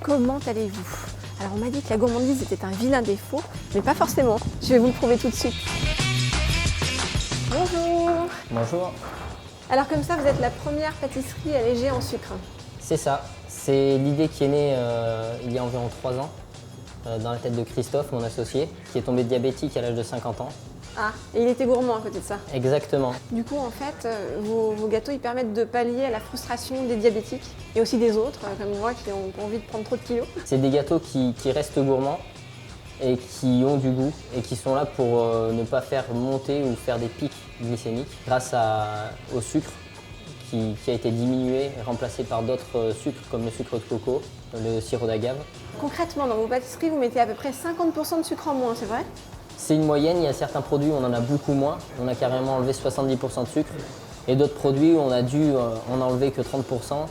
comment allez-vous? Alors on m'a dit que la gourmandise était un vilain défaut, mais pas forcément. Je vais vous le prouver tout de suite. Bonjour. Bonjour. Alors comme ça, vous êtes la première pâtisserie allégée en sucre. C'est ça. C'est l'idée qui est née il y a environ 3 ans dans la tête de Christophe, mon associé, qui est tombé diabétique à l'âge de 50 ans. Ah, et il était gourmand à côté de ça. Exactement. Du coup, en fait, vos gâteaux, ils permettent de pallier à la frustration des diabétiques et aussi des autres, comme moi, qui ont pas envie de prendre trop de kilos. C'est des gâteaux qui restent gourmands et qui ont du goût et qui sont là pour ne pas faire monter ou faire des pics glycémiques grâce au sucre qui a été diminué et remplacé par d'autres sucres comme le sucre de coco, le sirop d'agave. Concrètement, dans vos pâtisseries, vous mettez à peu près 50% de sucre en moins, c'est vrai? C'est une moyenne, il y a certains produits où on en a beaucoup moins, on a carrément enlevé 70% de sucre, et d'autres produits où on a dû en enlever que 30%,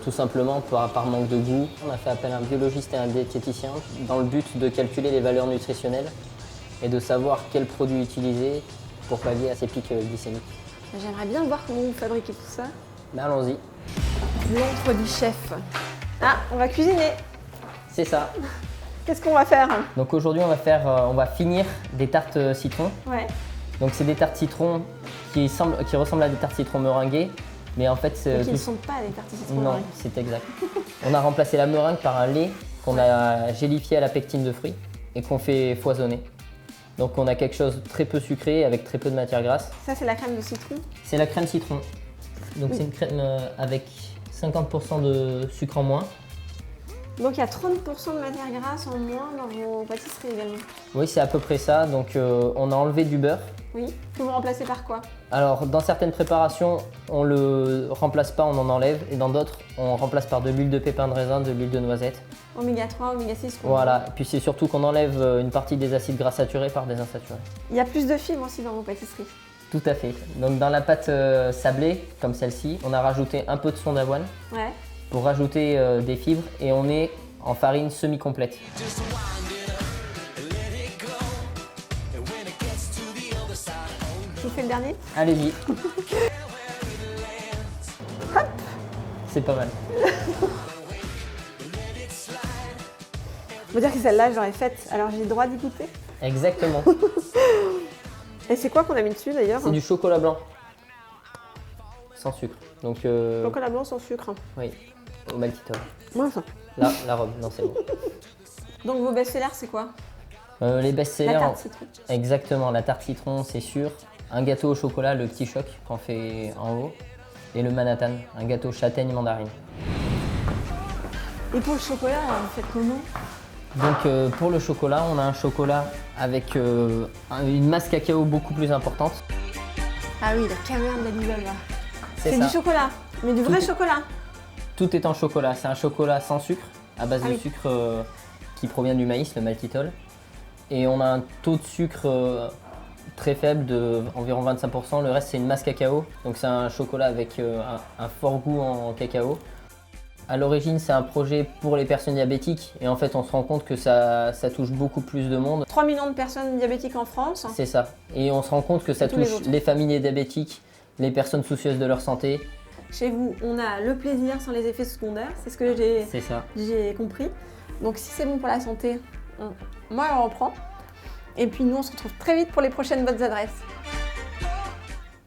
tout simplement par manque de goût. On a fait appel à un biologiste et un diététicien dans le but de calculer les valeurs nutritionnelles et de savoir quels produits utiliser pour pallier à ces pics glycémiques. J'aimerais bien voir comment vous fabriquez tout ça. Ben allons-y. L'entre du chef. Ah, on va cuisiner. C'est ça. Qu'est-ce qu'on va faire? Donc aujourd'hui on va finir des tartes citron. Ouais. Donc c'est des tartes citron qui ressemblent à des tartes citron meringuées, mais en fait Qui ne sont pas des tartes citron. Non, c'est exact. On a remplacé la meringue par un lait qu'on a gélifié à la pectine de fruits et qu'on fait foisonner. Donc on a quelque chose de très peu sucré avec très peu de matière grasse. Ça, c'est la crème de citron? C'est la crème citron. Donc c'est une crème avec 50% de sucre en moins. Donc il y a 30% de matière grasse en moins dans vos pâtisseries également? Oui, c'est à peu près ça. Donc on a enlevé du beurre. Oui, que vous remplacez par quoi? Alors dans certaines préparations, on le remplace pas, on en enlève. Et dans d'autres, on remplace par de l'huile de pépins de raisin, de l'huile de noisette. Oméga 3, oméga 6. Voilà, puis c'est surtout qu'on enlève une partie des acides gras saturés par des insaturés. Il y a plus de fibres aussi dans vos pâtisseries? Tout à fait. Donc dans la pâte sablée, comme celle-ci, on a rajouté un peu de son d'avoine pour rajouter des fibres et on est en farine semi-complète. Je vous fais le dernier? Allez-y. Hop. C'est pas mal. Faut dire que celle-là, je l'aurais faite, alors j'ai le droit d'y goûter? Exactement. Et c'est quoi qu'on a mis dessus d'ailleurs? C'est du chocolat blanc. Sans sucre. Donc, chocolat blanc sans sucre. Oui, au maltitol. Moi, ça. Là, la robe, non c'est bon. Donc vos best-sellers, c'est quoi? Les best-sellers. La tarte citron. Exactement, la tarte citron, c'est sûr. Un gâteau au chocolat, le petit choc qu'on fait en haut. Et le Manhattan, un gâteau châtaigne mandarine. Et pour le chocolat, vous faites comment? Donc pour le chocolat, on a un chocolat avec une masse cacao beaucoup plus importante. Ah oui, la caverne d'Alibaba. C'est du chocolat, mais du vrai chocolat. Tout est en chocolat. C'est un chocolat sans sucre, à base de sucre qui provient du maïs, le maltitol. Et on a un taux de sucre très faible de environ 25%. Le reste, c'est une masse cacao. Donc c'est un chocolat avec un fort goût en cacao. À l'origine, c'est un projet pour les personnes diabétiques et en fait, on se rend compte que ça touche beaucoup plus de monde. 3 millions de personnes diabétiques en France. C'est ça. Et on se rend compte que ça touche les familles diabétiques, les personnes soucieuses de leur santé. Chez vous, on a le plaisir sans les effets secondaires, c'est ce que j'ai compris. Donc si c'est bon pour la santé, moi on reprend. Et puis nous, on se retrouve très vite pour les prochaines bonnes adresses.